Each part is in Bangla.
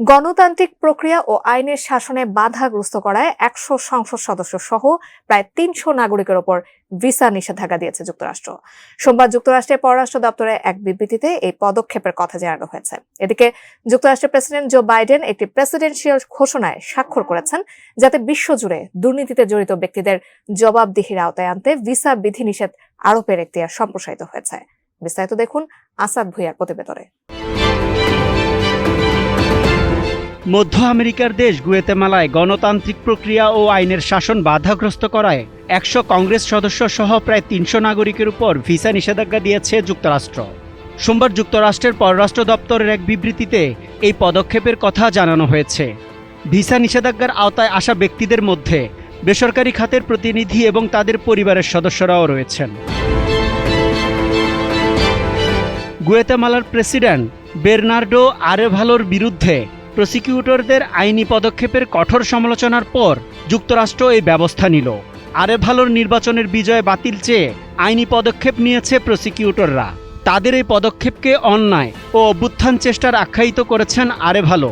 গণতান্ত্রিক প্রক্রিয়া ও আইনের শাসনে বাধাগ্রস্ত করায় ১০০ সংসদ সদস্য সহ প্রায় ৩০০ নাগরিকের ওপর ভিসা নিষেধাজ্ঞা দিয়েছে যুক্তরাষ্ট্র। সোমবার যুক্তরাষ্ট্রের পররাষ্ট্র দপ্তরে এক বিবৃতিতে এই পদক্ষেপের কথা জানানো হয়েছে। এদিকে যুক্তরাষ্ট্রের প্রেসিডেন্ট জো বাইডেন একটি প্রেসিডেন্সিয়াল ঘোষণায় স্বাক্ষর করেছেন, যাতে বিশ্বজুড়ে দুর্নীতিতে জড়িত ব্যক্তিদের জবাবদিহির আওতায় আনতে ভিসা বিধিনিষেধ আরোপের এখতিয়ার সম্প্রসারিত হয়েছে। বিস্তারিত দেখুন আসাদ ভুঁইয়ার প্রতিবেদনে। মধ্য আমেরিকার দেশ গুয়েতেমালায় গণতান্ত্রিক প্রক্রিয়া ও আইনের শাসন বাধাগ্রস্ত করায় ১০০ কংগ্রেস সদস্য সহ প্রায় ৩০০ নাগরিকের উপর ভিসা নিষেধাজ্ঞা দিয়েছে যুক্তরাষ্ট্র। সোমবার যুক্তরাষ্ট্রের পররাষ্ট্র দপ্তরের এক বিবৃতিতে এই পদক্ষেপের কথা জানানো হয়েছে। ভিসা নিষেধাজ্ঞার আওতায় আসা ব্যক্তিদের মধ্যে বেসরকারি খাতের প্রতিনিধি এবং তাদের পরিবারের সদস্যরাও রয়েছেন। গুয়েতেমালার প্রেসিডেন্ট বের্নার্ডো আরেভালোর বিরুদ্ধে প্রসিকিউটরদের আইনি পদক্ষেপের কঠোর সমালোচনার পর যুক্তরাষ্ট্র এই ব্যবস্থা নিল। আরেভালোর নির্বাচনের বিজয় বাতিল চেয়ে আইনি পদক্ষেপ নিয়েছে প্রসিকিউটররা। তাদের এই পদক্ষেপকে অন্যায় ও অভ্যুত্থান চেষ্টার আখ্যায়িত করেছেন আরেভালো।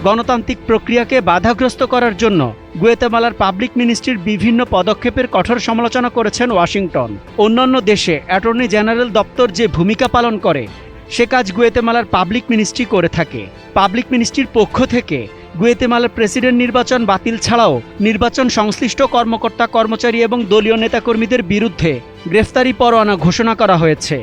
গণতান্ত্রিক প্রক্রিয়াকে বাধাগ্রস্ত করার জন্য গুয়েতেমালার পাবলিক মিনিস্ট্রির বিভিন্ন পদক্ষেপের কঠোর সমালোচনা করেছেন ওয়াশিংটন। অন্যান্য দেশে অ্যাটর্নি জেনারেল দপ্তর যে ভূমিকা পালন করে সে কাজ গুয়েতেমালার পাবলিক মিনিস্ট্রি করে থাকে। পাবলিক মিনিস্ট্রির পক্ষ থেকে গুয়েতেমালার প্রেসিডেন্ট নির্বাচন বাতিল ছাড়াও নির্বাচন সংশ্লিষ্ট কর্মকর্তা কর্মচারী এবং দলীয় নেতাকর্মীদের বিরুদ্ধে গ্রেফতারি পরোয়ানা ঘোষণা করা হয়েছে।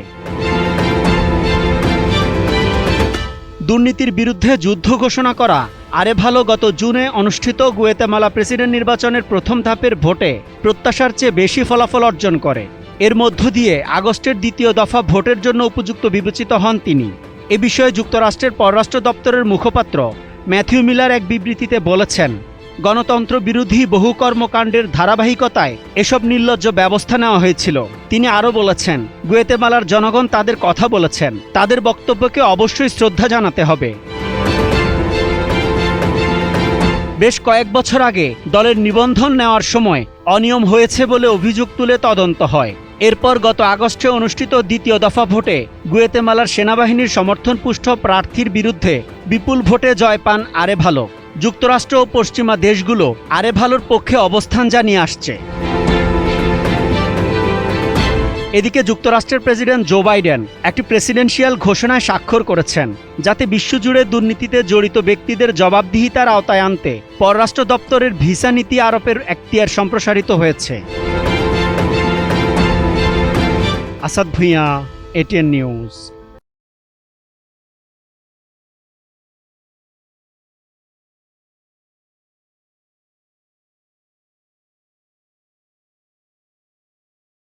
দুর্নীতির বিরুদ্ধে যুদ্ধ ঘোষণা করা আরেভালো গত জুনে অনুষ্ঠিত গুয়েতেমালা প্রেসিডেন্ট নির্বাচনের প্রথম ধাপের ভোটে প্রত্যাশার চেয়ে বেশি ফলাফল অর্জন করে। এর মধ্য দিয়ে আগস্টের দ্বিতীয় দফা ভোটের জন্য উপযুক্ত বিবেচিত হন তিনি। এ বিষয়ে যুক্তরাষ্ট্রের পররাষ্ট্র দপ্তরের মুখপাত্র ম্যাথিউ মিলার এক বিবৃতিতে বলেছেন, গণতন্ত্র বিরোধী বহু কর্মকাণ্ডের ধারাবাহিকতায় এসব নির্লজ্জ ব্যবস্থা নেওয়া হয়েছিল। তিনি আরও বলেছেন, গুয়েতেমালার জনগণ তাদের কথা বলেছেন, তাদের বক্তব্যকে অবশ্যই শ্রদ্ধা জানাতে হবে। বেশ কয়েক বছর আগে দলের নিবন্ধন নেওয়ার সময় অনিয়ম হয়েছে বলে অভিযোগ তুলে তদন্ত হয়। এরপর গত আগস্টে অনুষ্ঠিত দ্বিতীয় দফা ভোটে গুয়েতেমালার সেনাবাহিনীর সমর্থনপুষ্ট প্রার্থীর বিরুদ্ধে বিপুল ভোটে জয় পান আরেভালো। যুক্তরাষ্ট্র ও পশ্চিমা দেশগুলো আরেভালোর পক্ষে অবস্থান জানিয়ে আসছে। এদিকে যুক্তরাষ্ট্রের প্রেসিডেন্ট জো বাইডেন একটি প্রেসিডেন্সিয়াল ঘোষণায় স্বাক্ষর করেছেন, যাতে বিশ্বজুড়ে দুর্নীতিতে জড়িত ব্যক্তিদের জবাবদিহিতার আওতায় আনতে পররাষ্ট্র দপ্তরের ভিসা নীতি আরোপের এখতিয়ার সম্প্রসারিত হয়েছে। Asad Bhuiyan, ATN news.